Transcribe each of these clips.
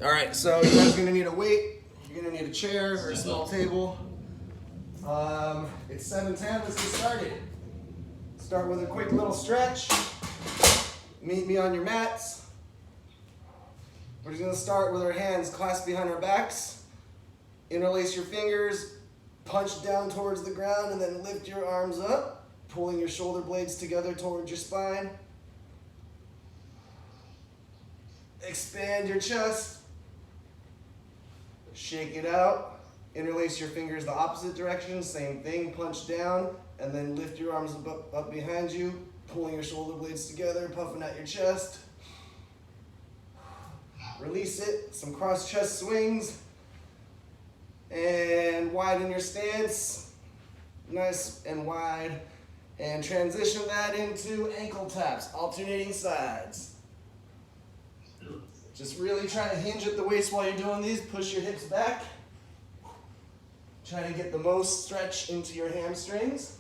All right, so you guys are gonna need a weight. You're gonna need a chair or a small table. It's 7:10. Let's get started. Start with a quick little stretch. Meet me on your mats. We're just gonna start with our hands clasped behind our backs. Interlace your fingers, punch down towards the ground, and then lift your arms up, pulling your shoulder blades together towards your spine. Expand your chest. Shake it out. Interlace your fingers the opposite direction. Same thing. Punch down and then lift your arms up behind you, pulling your shoulder blades together, puffing out your chest. Release it. Some cross chest swings. And widen your stance. Nice and wide. And transition that into ankle taps, alternating sides. Just really try to hinge at the waist while you're doing these. Push your hips back. Try to get the most stretch into your hamstrings.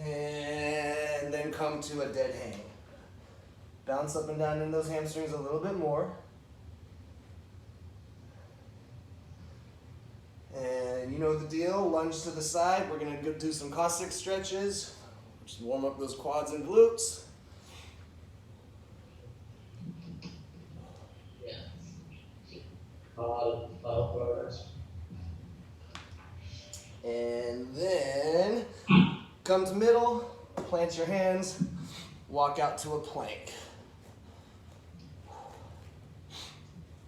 And then come to a dead hang. Bounce up and down in those hamstrings a little bit more. And you know the deal, lunge to the side. We're gonna go do some Cossack stretches. Just warm up those quads and glutes. And then come to middle, plant your hands, walk out to a plank.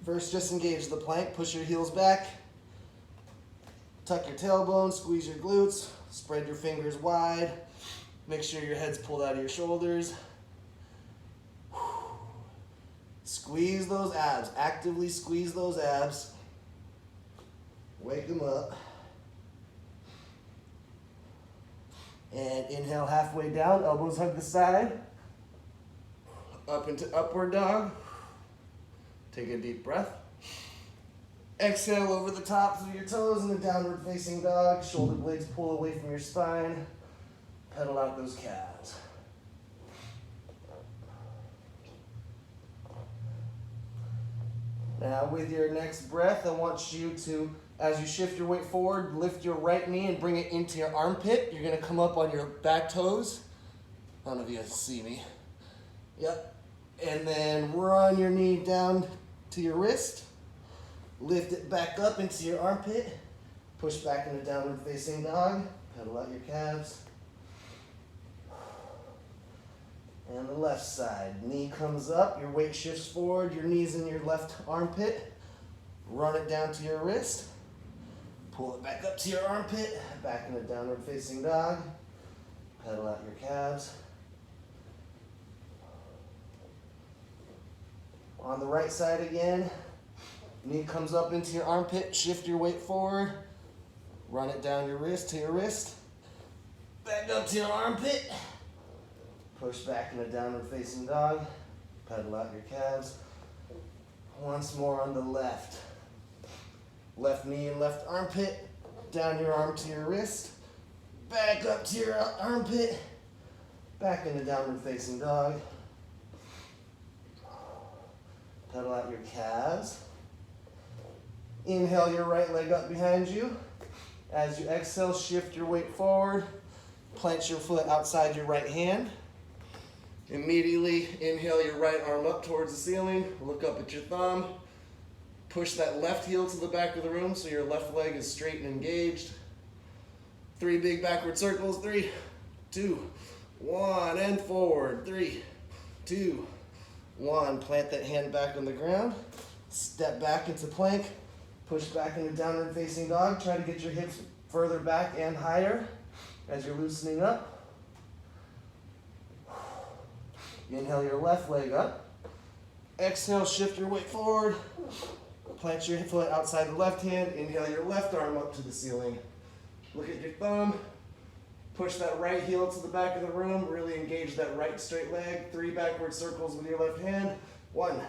First, just engage the plank, push your heels back. Tuck your tailbone, squeeze your glutes, spread your fingers wide. Make sure your head's pulled out of your shoulders. Squeeze those abs, actively squeeze those abs. Wake them up. And inhale halfway down, elbows hug the side. Up into upward dog. Take a deep breath. Exhale over the tops of your toes in a downward facing dog. Shoulder blades pull away from your spine. Pedal out those calves. Now with your next breath, I want you to, as you shift your weight forward, lift your right knee and bring it into your armpit. You're gonna come up on your back toes. I don't know if you guys see me. Yep. And then run your knee down to your wrist. Lift it back up into your armpit. Push back into downward facing dog. Pedal out your calves. And the left side. Knee comes up, your weight shifts forward, your knee's in your left armpit. Run it down to your wrist. Pull it back up to your armpit. Back into downward facing dog. Pedal out your calves. On the right side again. Knee comes up into your armpit, shift your weight forward, run it down your wrist to your wrist, back up to your armpit, push back in a downward facing dog, pedal out your calves. Once more on the left. Left knee and left armpit, down your arm to your wrist, back up to your armpit, back into downward facing dog. Pedal out your calves. Inhale your right leg up behind you. As you exhale, shift your weight forward. Plant your foot outside your right hand. Immediately inhale your right arm up towards the ceiling. Look up at your thumb. Push that left heel to the back of the room so your left leg is straight and engaged. 3 big backward circles. 3, 2, 1, and forward. 3, 2, 1. Plant that hand back on the ground. Step back into plank. Push back into downward facing dog. Try to get your hips further back and higher as you're loosening up. Inhale your left leg up. Exhale, shift your weight forward. Plant your foot outside the left hand. Inhale your left arm up to the ceiling. Look at your thumb. Push that right heel to the back of the room. Really engage that right straight leg. 3 backward circles with your left hand. 1,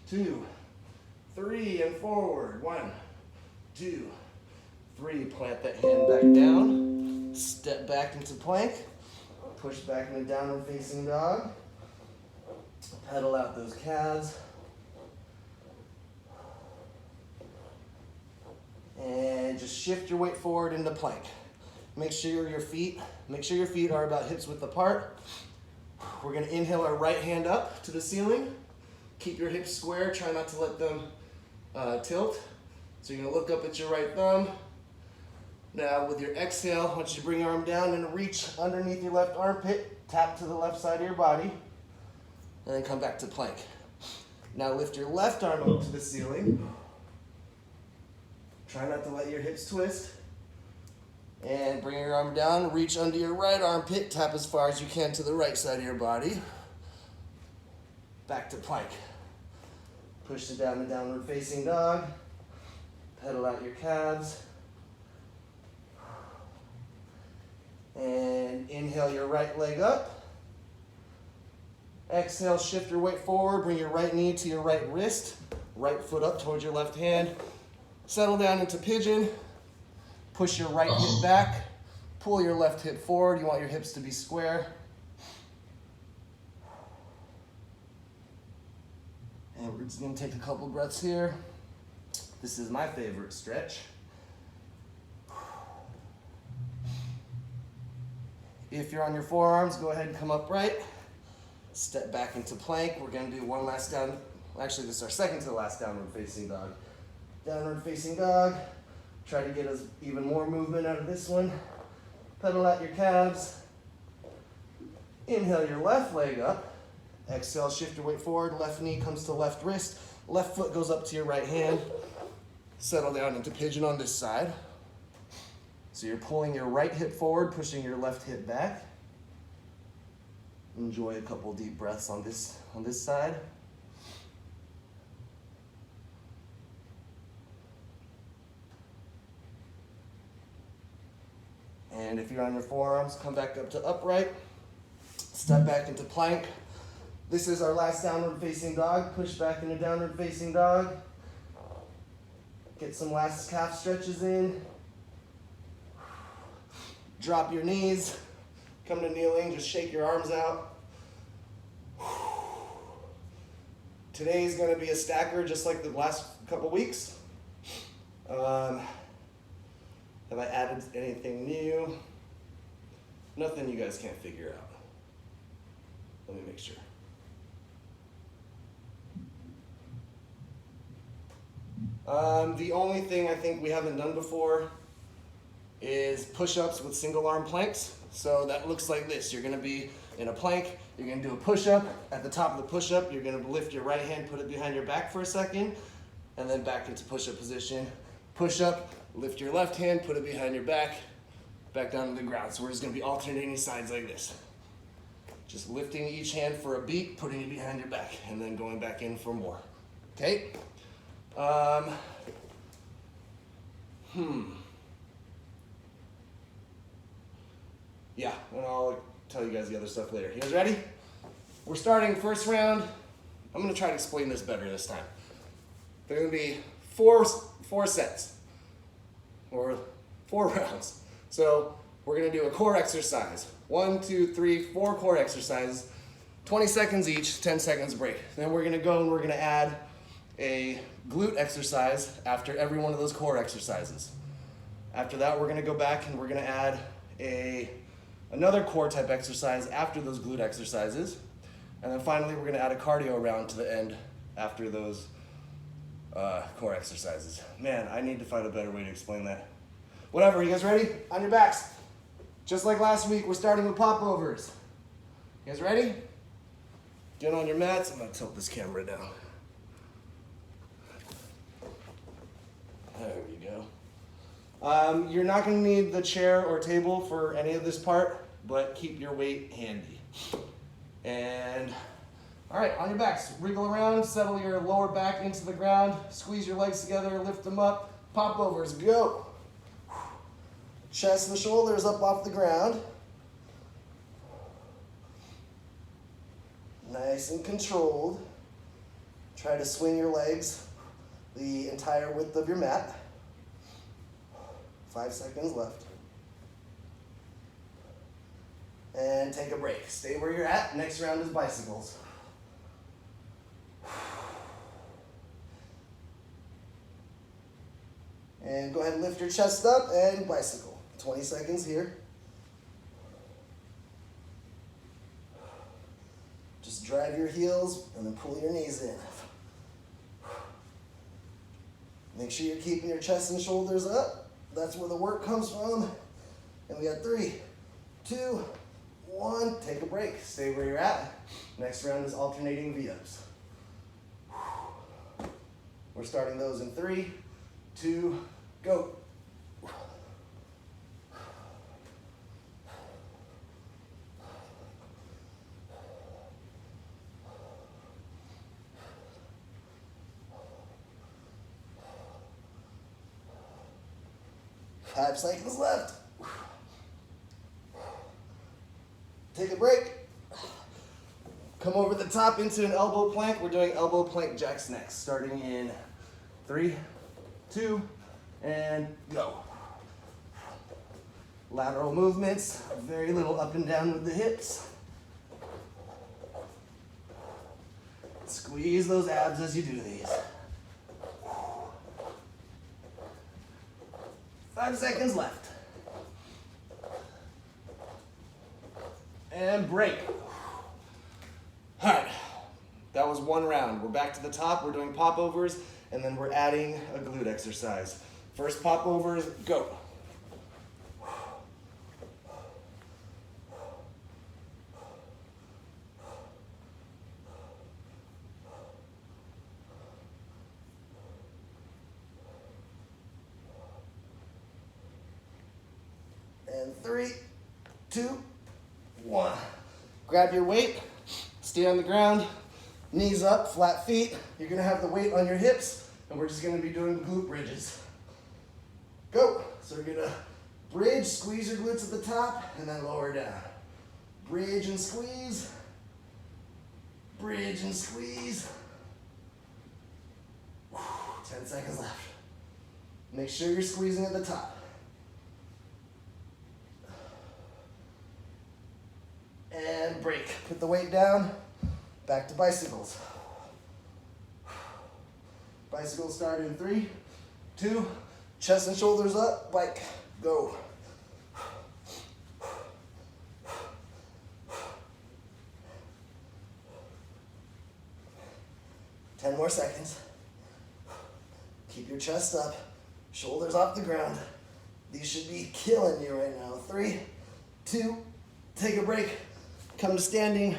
2, 3, and forward. 1, 2, 3. Plant that hand back down. Step back into plank. Push back into downward facing dog. Pedal out those calves. And just shift your weight forward into plank. Make sure your feet are about hips width apart. We're gonna inhale our right hand up to the ceiling. Keep your hips square, try not to let them tilt. So you're gonna look up at your right thumb. Now with your exhale, I want you to bring your arm down and reach underneath your left armpit, tap to the left side of your body, and then come back to plank. Now lift your left arm up to the ceiling. Try not to let your hips twist. And bring your arm down, reach under your right armpit, tap as far as you can to the right side of your body. Back to plank. Push it down to downward facing dog. Pedal out your calves. And inhale your right leg up. Exhale, shift your weight forward, bring your right knee to your right wrist, right foot up towards your left hand. Settle down into pigeon. Push your right hip back, pull your left hip forward. You want your hips to be square. And we're just gonna take a couple breaths here. This is my favorite stretch. If you're on your forearms, go ahead and come upright. Step back into plank. We're gonna do one last down. Actually, this is our second to the last downward facing dog. Downward facing dog. Try to get us even more movement out of this one. Pedal out your calves. Inhale your left leg up. Exhale, shift your weight forward. Left knee comes to left wrist. Left foot goes up to your right hand. Settle down into pigeon on this side. So you're pulling your right hip forward, pushing your left hip back. Enjoy a couple deep breaths on this side. And if you're on your forearms, come back up to upright. Step back into plank. This is our last downward facing dog. Push back into downward facing dog. Get some last calf stretches in. Drop your knees. Come to kneeling, just shake your arms out. Today's gonna be a stacker just like the last couple weeks. Have I added anything new? Nothing you guys can't figure out. Let me make sure. The only thing I think we haven't done before is push-ups with single arm planks. So that looks like this. You're gonna be in a plank, you're gonna do a push-up. At the top of the push-up, you're gonna lift your right hand, put it behind your back for a second, and then back into push-up position. Push-up, lift your left hand, put it behind your back down to the ground. So we're just gonna be alternating sides like this. Just lifting each hand for a beat, putting it behind your back, and then going back in for more. Okay? Yeah, and I'll tell you guys the other stuff later. You guys ready? We're starting first round. I'm gonna try to explain this better this time. There are gonna be four sets, or 4 rounds. So we're gonna do a core exercise. 1, 2, 3, 4 core exercises, 20 seconds each, 10 seconds break. Then we're gonna go and we're gonna add a glute exercise after every one of those core exercises. After that, we're gonna go back and we're gonna add another core type exercise after those glute exercises. And then finally, we're gonna add a cardio round to the end after those core exercises. Man, I need to find a better way to explain that. Whatever, you guys ready? On your backs. Just like last week, we're starting with popovers. You guys ready? Get on your mats. I'm gonna tilt this camera down. There you go. You're not gonna need the chair or table for any of this part, but keep your weight handy. And, all right, on your backs, wriggle around, settle your lower back into the ground, squeeze your legs together, lift them up, popovers, go. Chest and shoulders up off the ground. Nice and controlled. Try to swing your legs the entire width of your mat. 5 seconds left. And take a break. Stay where you're at. Next round is bicycles. And go ahead and lift your chest up and bicycle. 20 seconds here. Just drive your heels and then pull your knees in. Make sure you're keeping your chest and shoulders up. That's where the work comes from. And we got 3, 2, 1. Take a break. Stay where you're at. Next round is alternating V-ups. We're starting those in 3, 2, go. 5 seconds left. Take a break. Come over the top into an elbow plank. We're doing elbow plank jacks next. Starting in 3, 2, and go. Lateral movements, very little up and down with the hips. Squeeze those abs as you do these. 5 seconds left. And break. All right, that was one round. We're back to the top. We're doing popovers, and then we're adding a glute exercise. First popovers, go. And 3, 2, 1. Grab your weight, stay on the ground, knees up, flat feet. You're gonna have the weight on your hips, and we're just gonna be doing glute bridges. Go. So we're gonna bridge, squeeze your glutes at the top, and then lower down. Bridge and squeeze. Bridge and squeeze. 10 seconds left. Make sure you're squeezing at the top. And break. Put the weight down. Back to bicycles. Bicycles start in 3, 2, chest and shoulders up, bike, go. Ten more seconds. Keep your chest up, shoulders off the ground. These should be killing you right now. 3, 2, take a break. Come to standing,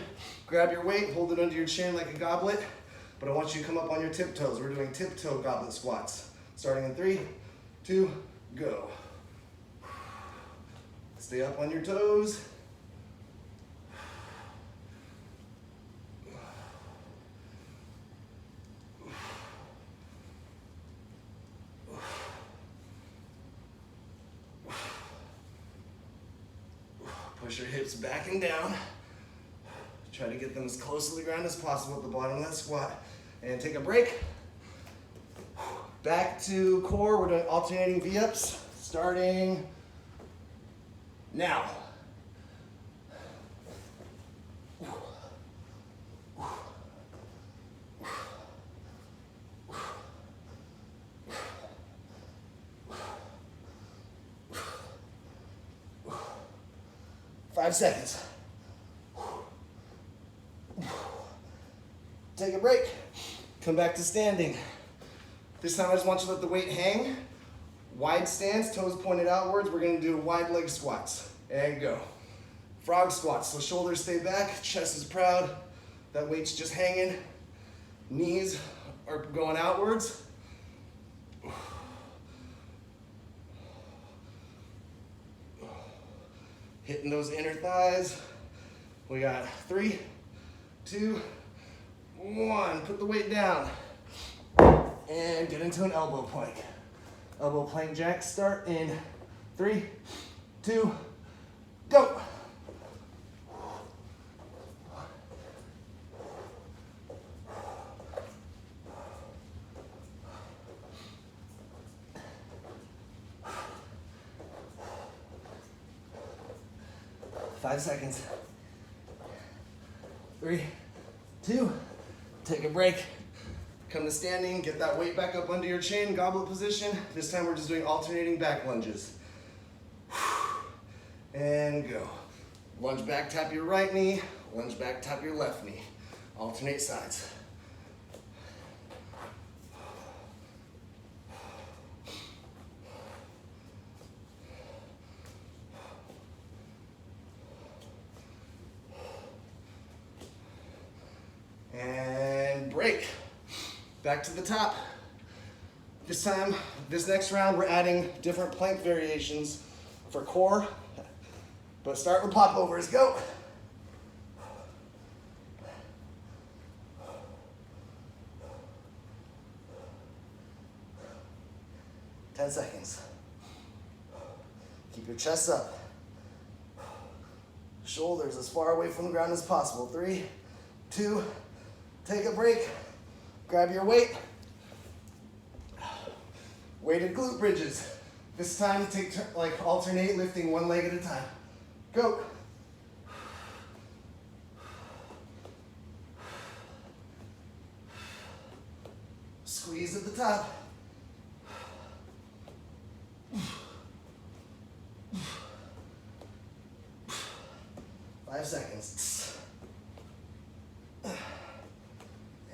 grab your weight, hold it under your chin like a goblet, but I want you to come up on your tiptoes. We're doing tiptoe goblet squats. Starting in 3, 2, go. Stay up on your toes. Push your hips back and down. Try to get them as close to the ground as possible at the bottom of that squat. And take a break. Back to core, we're doing alternating V-ups, starting now. Five seconds. Take a break. Come back to standing. This time I just want you to let the weight hang. Wide stance, toes pointed outwards. We're gonna do wide leg squats. And go. Frog squats, so shoulders stay back, chest is proud. That weight's just hanging. Knees are going outwards. Hitting those inner thighs. We got 3, 2, 1. Put the weight down. And get into an elbow plank. Elbow plank jack start in 3, 2, go. 5 seconds. 3, 2, take a break. Come to standing, get that weight back up under your chin, goblet position. This time we're just doing alternating back lunges. And go. Lunge back, tap your right knee. Lunge back, tap your left knee. Alternate sides. And break. Back to the top. This time, this next round, we're adding different plank variations for core. But start with popovers. Go. 10 seconds. Keep your chest up. Shoulders as far away from the ground as possible. 3, 2, take a break. Grab your weight. Weighted glute bridges. This time, alternate lifting one leg at a time. Go. Squeeze at the top. Five seconds.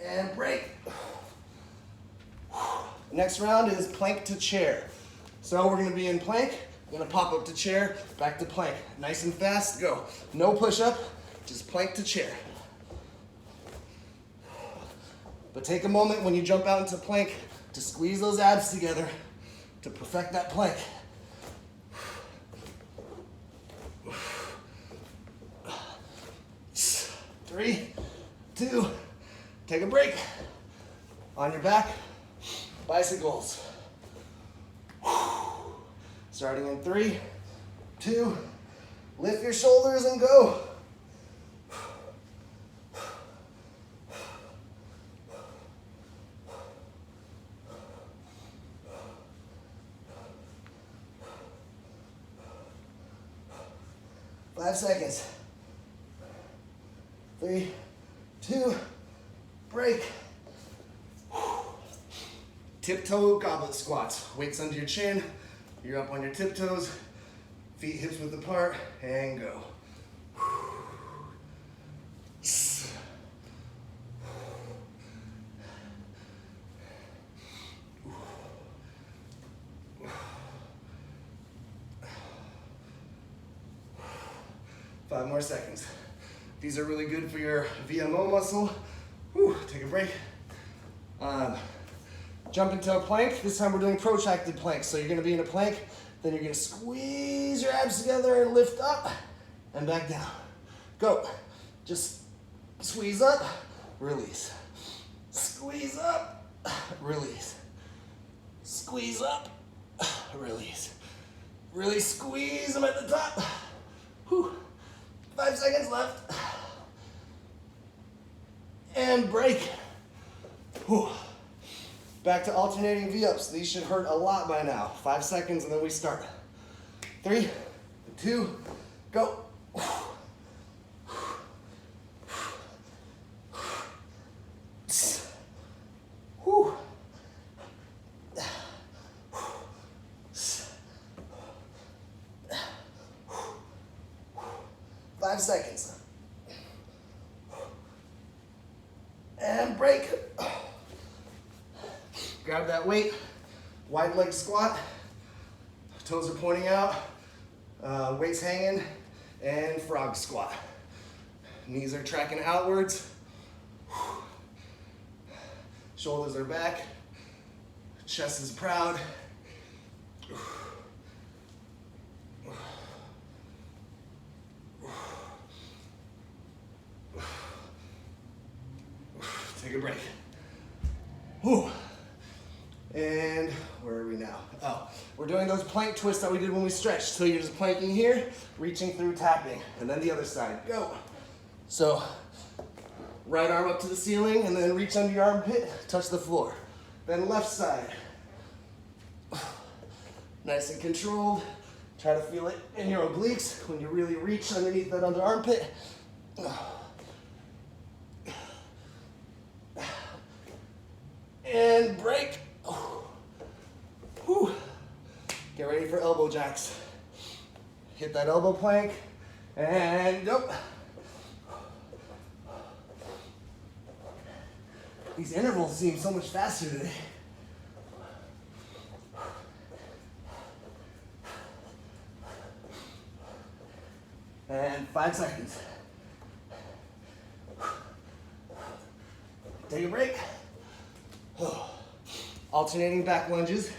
And break. Next round is plank to chair. So we're gonna be in plank, we're gonna pop up to chair, back to plank. Nice and fast, go. No push up, just plank to chair. But take a moment when you jump out into plank to squeeze those abs together to perfect that plank. 3, 2, take a break. On your back, bicycles. Starting in 3, 2, lift your shoulders and go. Five seconds. 3, 2, break. Tiptoe goblet squats. Weights under your chin. You're up on your tiptoes. Feet hips width apart, and go. 5 more seconds. These are really good for your VMO muscle. Whew, take a break. Jump into a plank. This time we're doing protracted planks. So you're gonna be in a plank, then you're gonna squeeze your abs together and lift up and back down. Go. Just squeeze up, release. Squeeze up, release. Squeeze up, release. Really squeeze them at the top. Whew. 5 seconds left. And break. Whew. Back to alternating V-ups. These should hurt a lot by now. 5 seconds and then we start. 3, 2, go. Whew. 5 seconds. And break. Grab that weight, wide leg squat, toes are pointing out, weights hanging, and frog squat. Knees are tracking outwards, shoulders are back, chest is proud. Take a break. Whew. And where are we now? Oh, we're doing those plank twists that we did when we stretched. So you're just planking here, reaching through, tapping, and then the other side. Go. So right arm up to the ceiling and then reach under your armpit, touch the floor. Then left side. Nice and controlled. Try to feel it in your obliques when you really reach underneath that under armpit. And break. Whew. Get ready for elbow jacks. Hit that elbow plank and go. These intervals seem so much faster today. And 5 seconds. Take a break. Alternating back lunges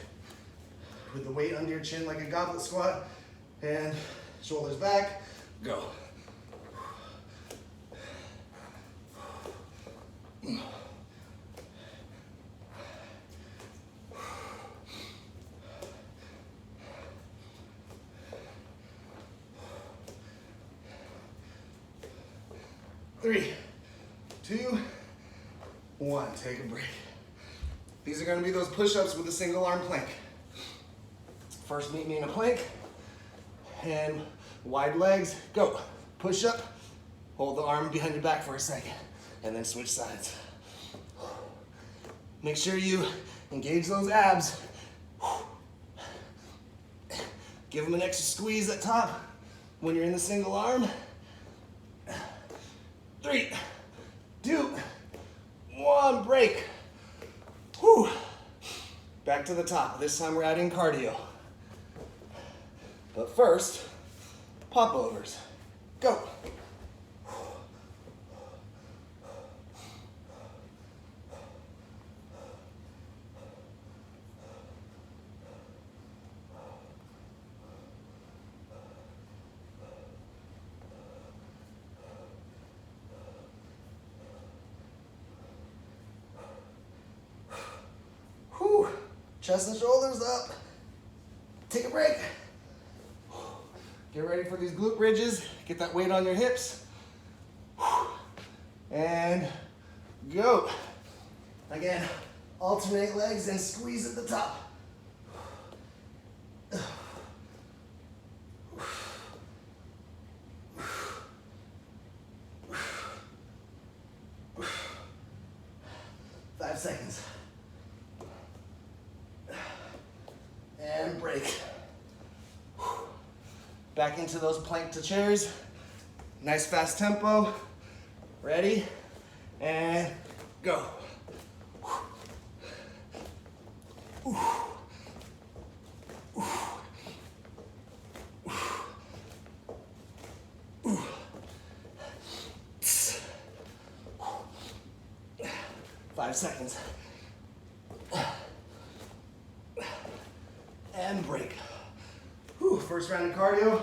with the weight under your chin like a goblet squat and shoulders back. Go. Three, 2, 1. Take a break. These are going to be those push-ups with a single arm plank. First, meet me in a plank. And wide legs, go. Push up, hold the arm behind your back for a second, and then switch sides. Make sure you engage those abs. Give them an extra squeeze at top when you're in the single arm. 3, 2, 1, break. Whew. Back to the top. This time we're adding cardio. But first, pop overs. Go. Whew. Chest and shoulders up. Take a break. Get ready for these glute bridges. Get that weight on your hips. And go. Again, alternate legs and squeeze at the top. 5 seconds. And break. Back into those plank to chairs. Nice fast tempo. Ready? And go. 5 seconds. And break. Whew, first round of cardio.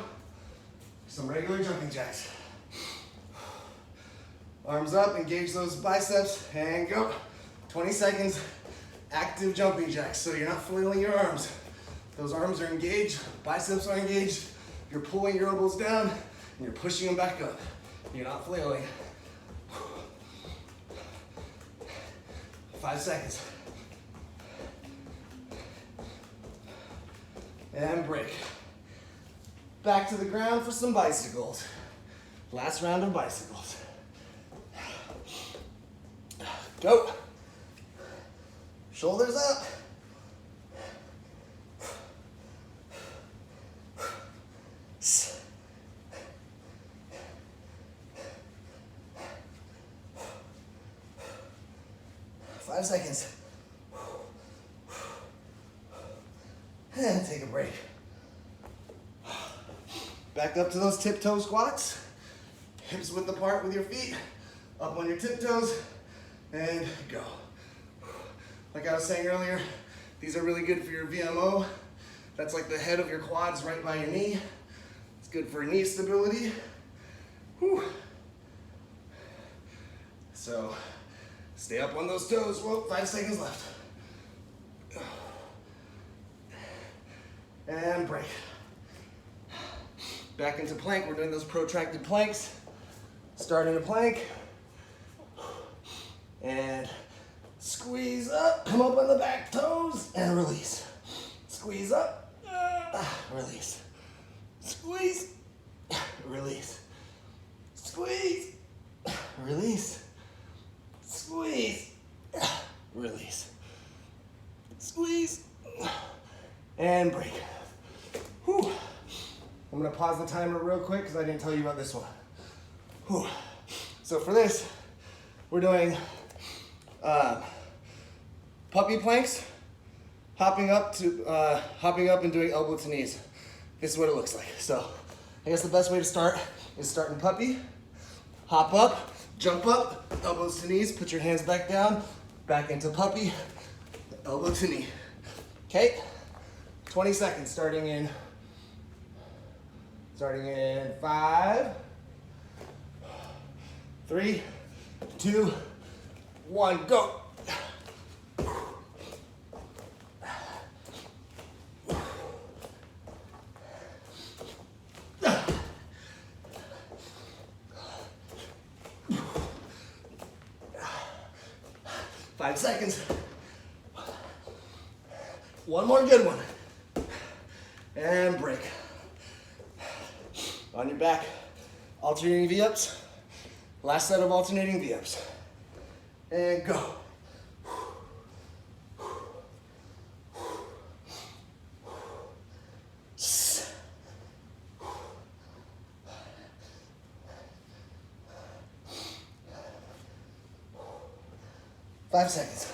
Some regular jumping jacks. Arms up, engage those biceps, and go. 20 seconds, active jumping jacks. So you're not flailing your arms. Those arms are engaged, biceps are engaged. You're pulling your elbows down, and you're pushing them back up. You're not flailing. 5 seconds. And break. Back to the ground for some bicycles. Last round of bicycles. Go. Shoulders up. Five seconds. And take a break. Back up to those tiptoe squats. Hips width apart with your feet. Up on your tiptoes. And go. Like I was saying earlier, these are really good for your VMO. That's like the head of your quads right by your knee. It's good for knee stability. Whew. So stay up on those toes. Whoa, 5 seconds left. And break. Back into plank. We're doing those protracted planks. Start in a plank. And squeeze up. Come up on the back toes and release. Squeeze up. Release. Squeeze. Release. Squeeze. Release. Squeeze. Release. Squeeze. And break. Whew. I'm gonna pause the timer real quick because I didn't tell you about this one. Whew. So for this, we're doing puppy planks, hopping up and doing elbow to knees. This is what it looks like. So I guess the best way to start is start in puppy, hop up, jump up, elbows to knees, put your hands back down, back into puppy, elbow to knee. Okay, 20 seconds starting in 5, 3, 2, 1, go. Five seconds. One more good one. And break. On your back, alternating V-ups. Last set of alternating V-ups. And go. 5 seconds.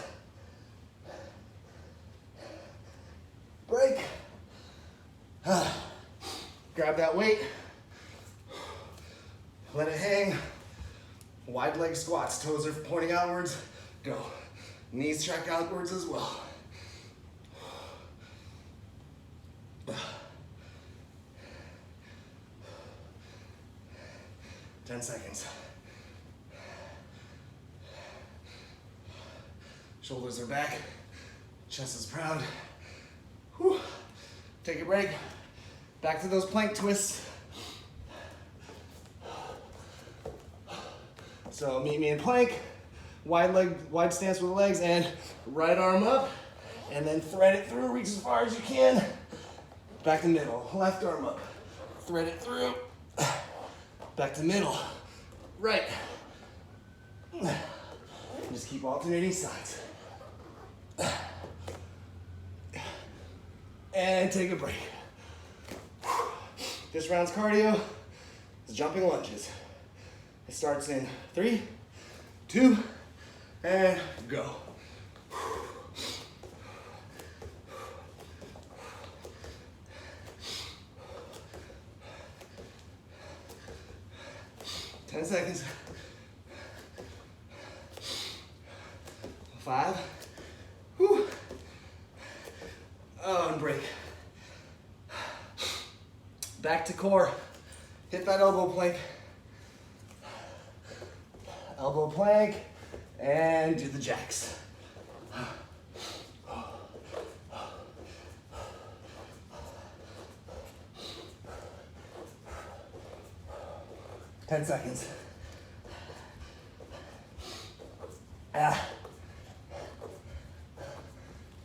Break. Grab that weight. Let it hang. Wide leg squats. Toes are pointing outwards. Go. Knees track outwards as well. Ten seconds. Shoulders are back. Chest is proud. Whew. Take a break. Back to those plank twists. So meet me in plank. Wide stance with the legs, and right arm up, and then thread it through. Reach as far as you can. Back to middle. Left arm up. Thread it through. Back to middle. Right. Just keep alternating sides. And take a break. This round's cardio is jumping lunges. It starts in 3, 2, and go. 10 seconds. 5. Whew. Oh, and break. Back to core. Hit that elbow plank. Elbow plank, and do the jacks. 10 seconds.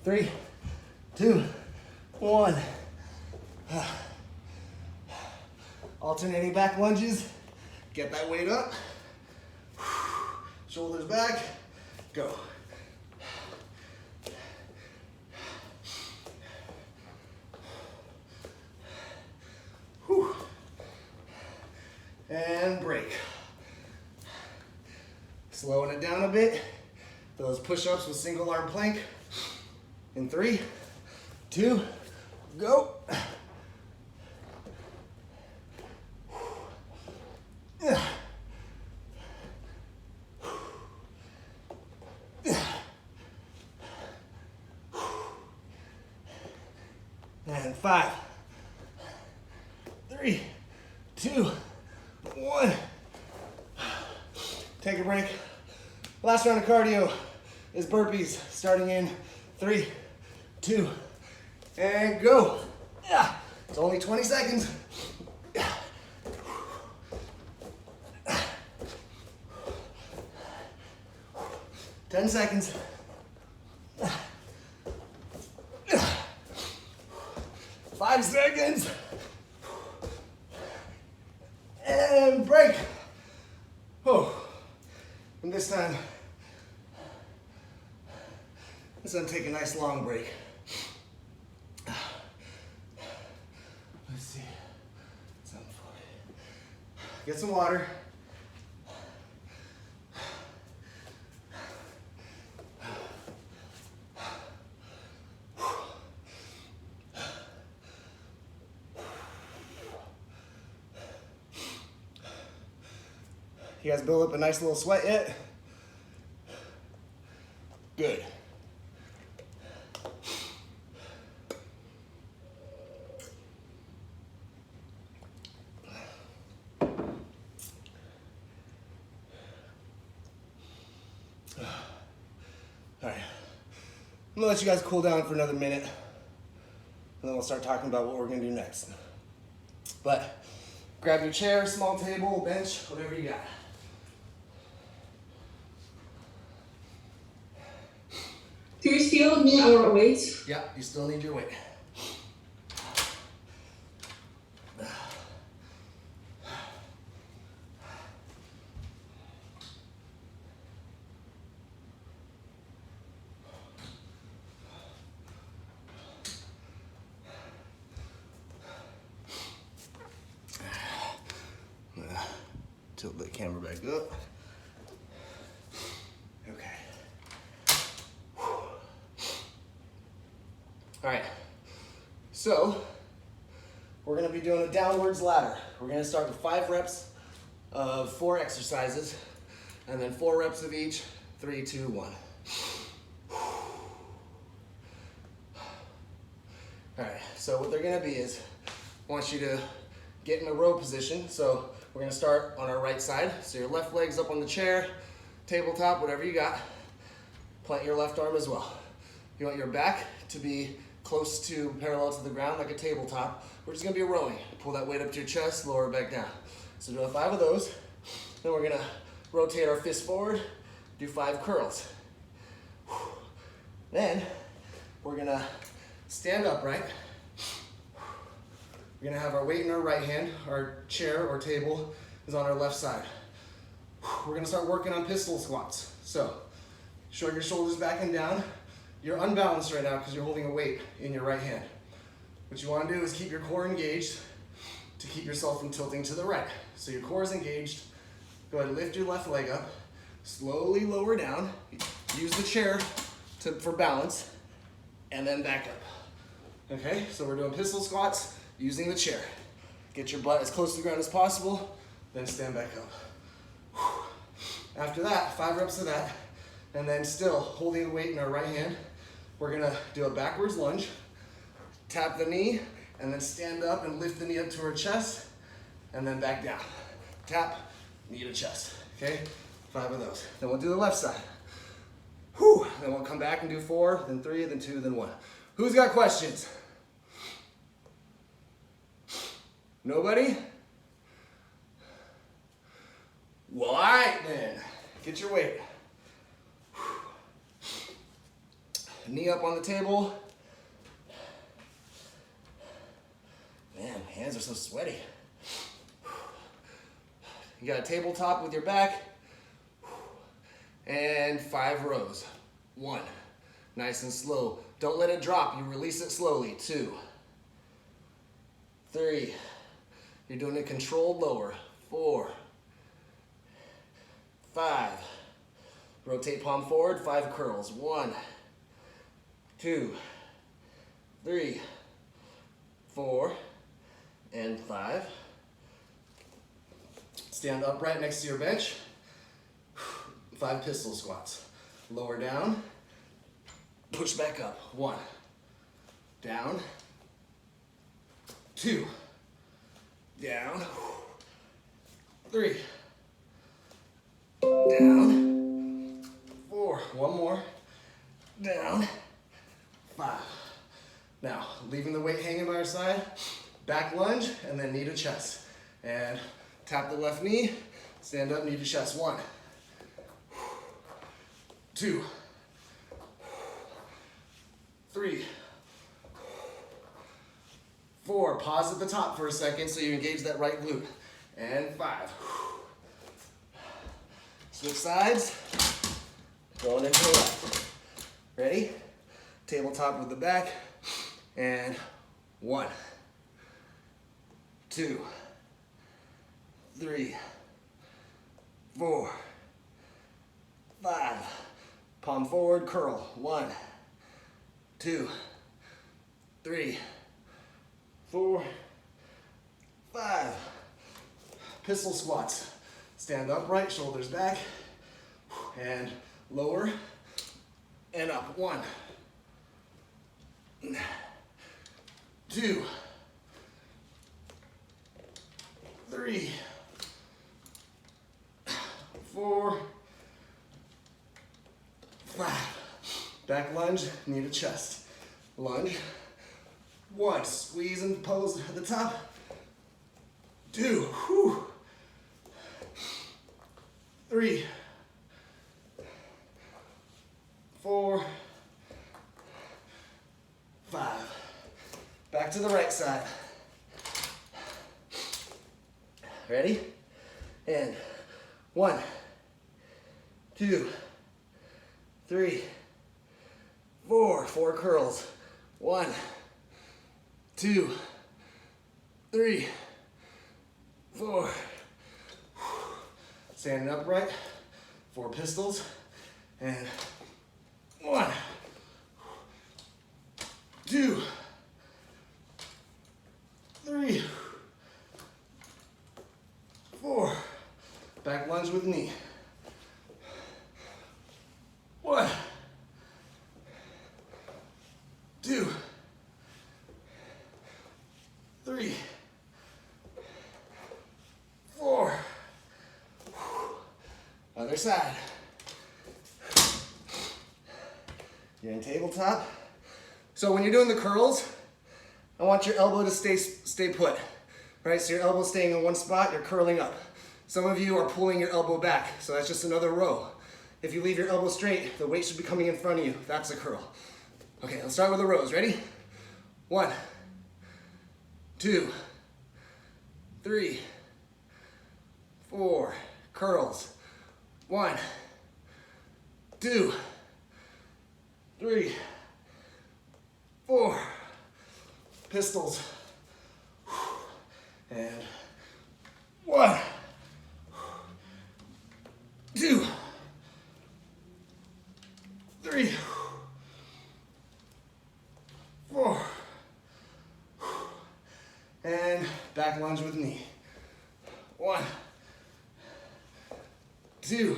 3, 2, 1. Alternating back lunges. Get that weight up. Shoulders back. Go. Whew. And break. Slowing it down a bit. Those push-ups with single arm plank. In 3, 2, go. And 5, 3, 2, 1. Take a break. Last round of cardio is burpees, starting in 3, 2, and go. Yeah, it's only 20 seconds. 10 seconds. 5 seconds. Oh, and this time, take a nice long break. Let's see. 740. Get some water. You guys build up a nice little sweat yet? Good. All right, I'm gonna let you guys cool down for another minute, and then we'll start talking about what we're gonna do next. But grab your chair, small table, bench, whatever you got. Do you still need our weights? Yeah, you still need your weight. Tilt the camera back up. Okay. All right, so we're gonna be doing a downwards ladder. We're gonna start with 5 reps of 4 exercises, and then 4 reps of each, 3, 2, 1. All right, so what they're gonna be is, I want you to get in a row position. So we're gonna start on our right side. So your left leg's up on the chair, tabletop, whatever you got. Plant your left arm as well. You want your back to be close to parallel to the ground like a tabletop. We're just gonna be rowing. Pull that weight up to your chest, lower it back down. So do 5 of those. Then we're gonna rotate our fist forward, do 5 curls. Then we're gonna stand upright. We're gonna have our weight in our right hand. Our chair or table is on our left side. We're gonna start working on pistol squats. So show your shoulders back and down. You're unbalanced right now because you're holding a weight in your right hand. What you want to do is keep your core engaged to keep yourself from tilting to the right. So your core is engaged. Go ahead and lift your left leg up. Slowly lower down. Use the chair for balance, and then back up. Okay, so we're doing pistol squats using the chair. Get your butt as close to the ground as possible, then stand back up. After that, 5 reps of that, and then still holding the weight in our right hand, we're gonna do a backwards lunge, tap the knee, and then stand up and lift the knee up to our chest, and then back down. Tap, knee to chest, okay? 5 of those. Then we'll do the left side. Whew. Then we'll come back and do 4, then 3, then 2, then 1. Who's got questions? Nobody? Well, all right then. Get your weight. Knee up on the table. Man, my hands are so sweaty. You got a tabletop with your back. And 5 rows. 1. Nice and slow. Don't let it drop. You release it slowly. 2. 3. You're doing a controlled lower. 4. 5. Rotate palm forward. 5 curls. 1. 2, 3, 4, and 5. Stand upright next to your bench. 5 pistol squats. Lower down, push back up. 1, down, 2, down, 3, down, 4, 1 more, down, 5. Now, leaving the weight hanging by our side, back lunge, and then knee to chest. And tap the left knee, stand up, knee to chest. 1, 2, 3, 4. Pause at the top for a second so you engage that right glute. And 5. Switch sides. Going into the left. Ready? Tabletop with the back. And 1, 2, 3, 4, 5. Palm forward, curl. 1, 2, 3, 4, 5. Pistol squats. Stand upright, shoulders back, and lower and up. 1, 2, 3, 4, 5. Back lunge, knee to chest. Lunge. 1, squeeze and pose at the top. 2, 3, 4, 5. Back to the right side. Ready? And 1, 2, 3, 4. 4 curls. 1, 2, 3, 4. Standing upright. 4 pistols. And 1, 2, 3, 4. Back lunge with knee. 1, 2, 3, 4. Other side. You're in tabletop. So when you're doing the curls, I want your elbow to stay put, right? So your elbow's staying in one spot, you're curling up. Some of you are pulling your elbow back, so that's just another row. If you leave your elbow straight, the weight should be coming in front of you. That's a curl. Okay, let's start with the rows. Ready? 1, 2, 3, 4. Curls. 1, 2, 3, 4. Pistols. And 1, 2, 3, 4. And back lunge with knee. 1, 2,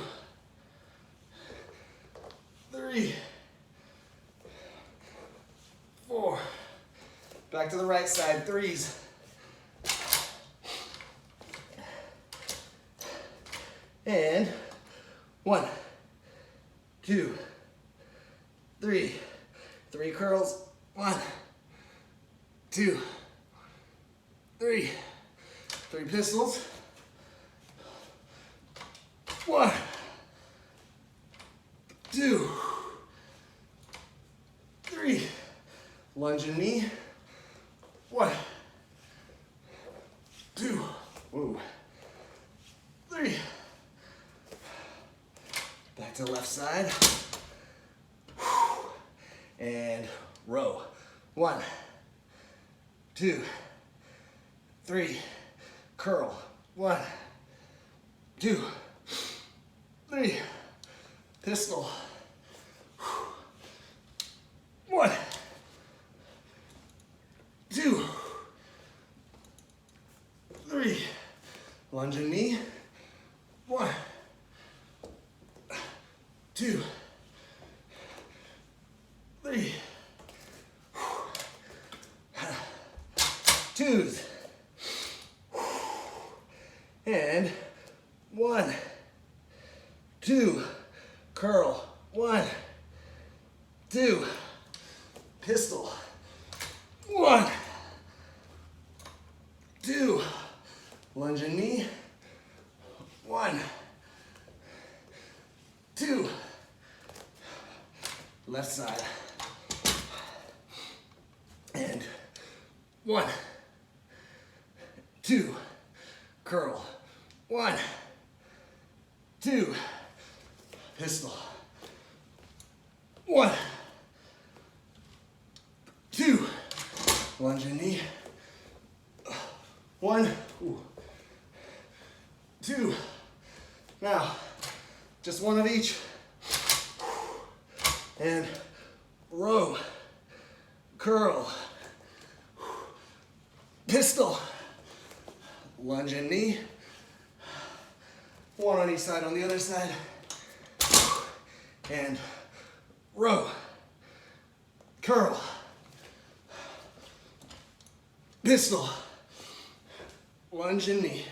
3, 4. Back to the right side, 3s. And 1, 2, 3. 3 curls. 1, 2, 3. 3 pistols. 1, 2, 3. Lunge and knee. 1, 2, 3. Back to the left side. And row. 1, 2, 3. Curl. 1, 2, 3. Pistol. 1, 2, 3. Lunge and knee. 1, 2, 3. 2s. And 1, 2. Curl. 1, 2. Pistol. 1, 2. Lunge and knee. 1, 2. Left side. And 1, 2. Curl. 1, 2. pistol. 1, 2, lunge and knee. 1, 2. Now, just one of each. And row, curl, pistol, lunge and knee. 1 on each side on the other side. And row, curl, pistol, lunge and knee.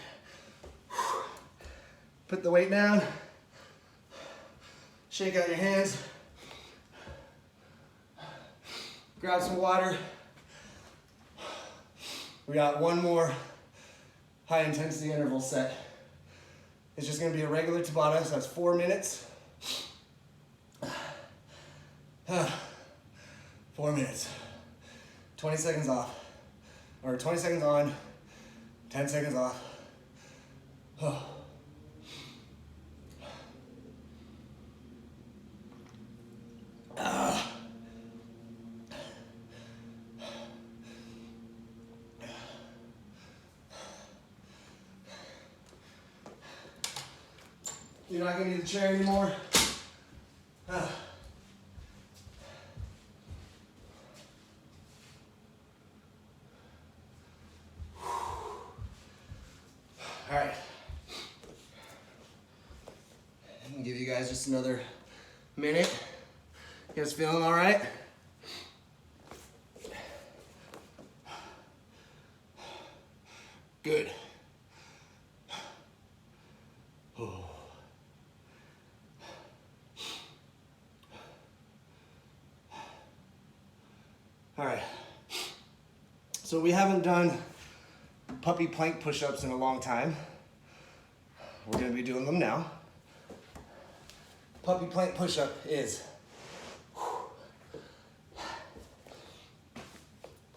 Put the weight down. Shake out your hands. Grab some water. We got one more high intensity interval set. It's just gonna be a regular Tabata, so that's 4 minutes. 4 minutes. 20 seconds off. Or 20 seconds on, 10 seconds off. You're not gonna need the chair anymore. All right. I'm gonna give you guys just another minute. You guys feeling all right? Good. All right, so we haven't done puppy plank push-ups in a long time. We're gonna be doing them now. Puppy plank push-up is,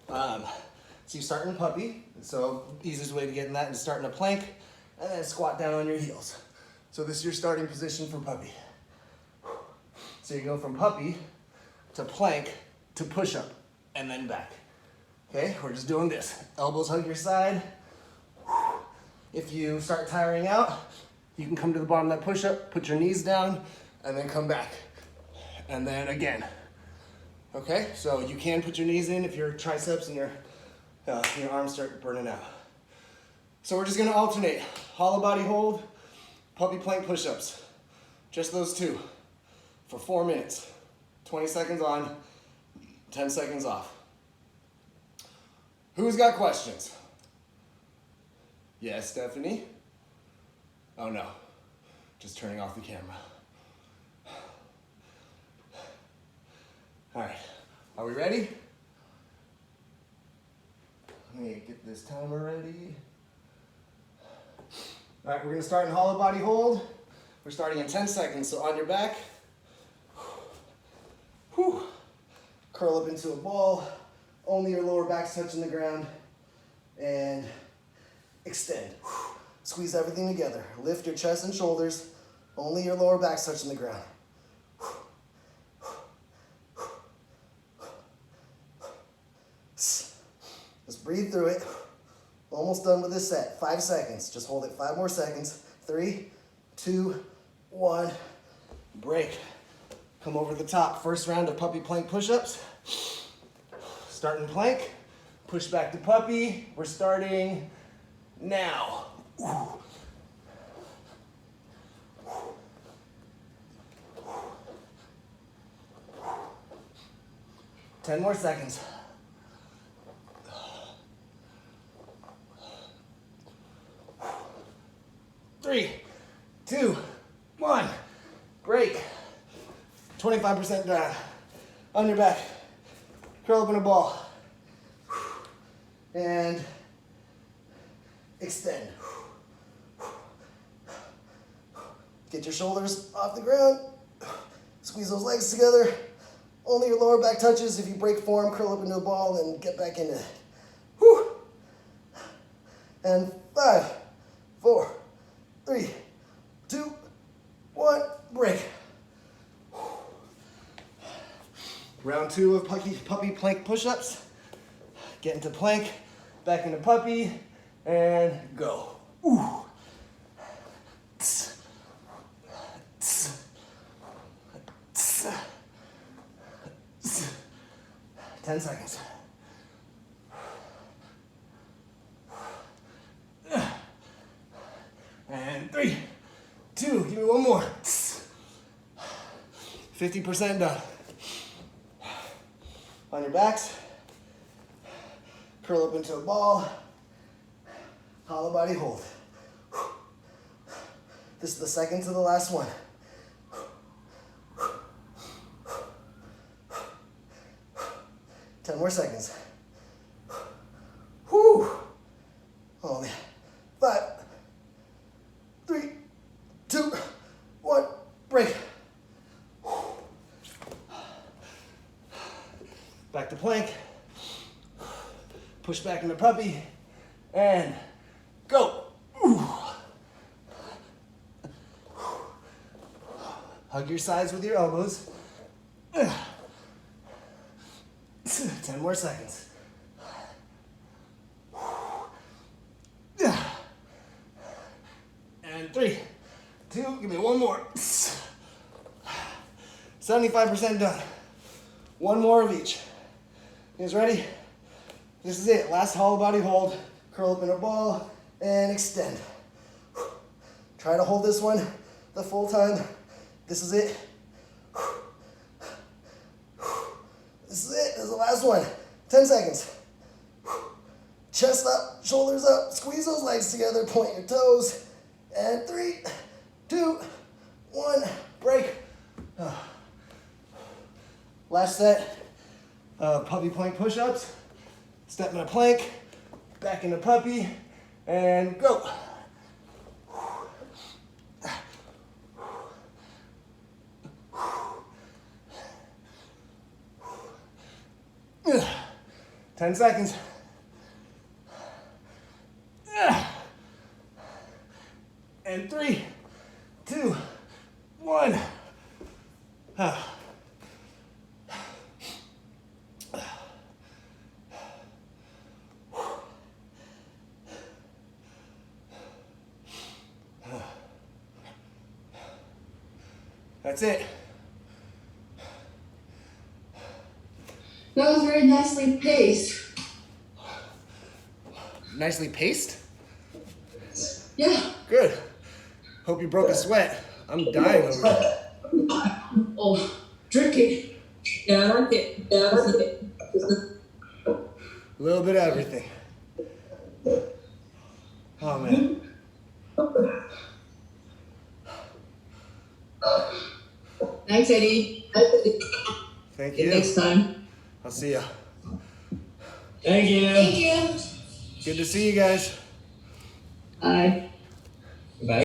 so you start in puppy, so easiest way to get in that is start in a plank and then squat down on your heels. So this is your starting position for puppy. So you go from puppy to plank to push-up and then back. Okay, we're just doing this. Elbows hug your side. If you start tiring out, you can come to the bottom of that push-up, put your knees down, and then come back. And then again. Okay, so you can put your knees in if your triceps and your arms start burning out. So we're just gonna alternate. Hollow body hold, puppy plank push-ups. Just those two for 4 minutes. 20 seconds on, 10 seconds off. Who's got questions? Yes, Stephanie? Oh no, just turning off the camera. All right, are we ready? Let me get this timer ready. All right, we're gonna start in hollow body hold. We're starting in 10 seconds, so on your back. Whew. Curl up into a ball. Only your lower back's touching the ground. And extend. Squeeze everything together. Lift your chest and shoulders. Only your lower back's touching the ground. Just breathe through it. Almost done with this set. 5 seconds. Just hold it 5 more seconds. 3, 2, 1. Break. Come over the top. First round of puppy plank push-ups. Start in plank. Push back to puppy. We're starting now. 10 more seconds. 3, 2, 1. Break. 25% down. On your back. Curl up in a ball. And extend. Get your shoulders off the ground. Squeeze those legs together. Only your lower back touches. If you break form, curl up into a ball and get back into it. Whew. And 5, 4, 3, 2, 1, break. Round 2 of puppy plank push-ups. Get into plank, back into puppy, and go. Ooh. 10 seconds. And 3, 2, give me one more. 50% done. On your backs, curl up into a ball, hollow body hold. This is the second to the last one. 10 more seconds. Whew. Oh man. 5, 3, 2, 1, break. Back to plank. Push back into puppy. And go. Hug your sides with your elbows. 10 more seconds. And 3, 2, give me one more. 75% done. One more of each. You guys ready? This is it. Last hollow body hold. Curl up in a ball and extend. Try to hold this one the full time. This is it. This is it. This is the last one. 10 seconds. Chest up, shoulders up. Squeeze those legs together. Point your toes. And 3, 2, 1. Break. Last set of puppy plank push-ups. Step in a plank. Back into puppy. And go. 10 seconds. And 3, 2, 1. That's it. That was very nicely paced. Nicely paced? Yeah. Good. Hope you broke a sweat. I'm dying over here. Oh, drinking. Yeah, I like it. Yeah, I like it. A little bit of everything. Oh man. Thanks, Eddie. Thank See you you. next time. I'll see ya. Thank you. Thank you. Good to see you guys. Bye.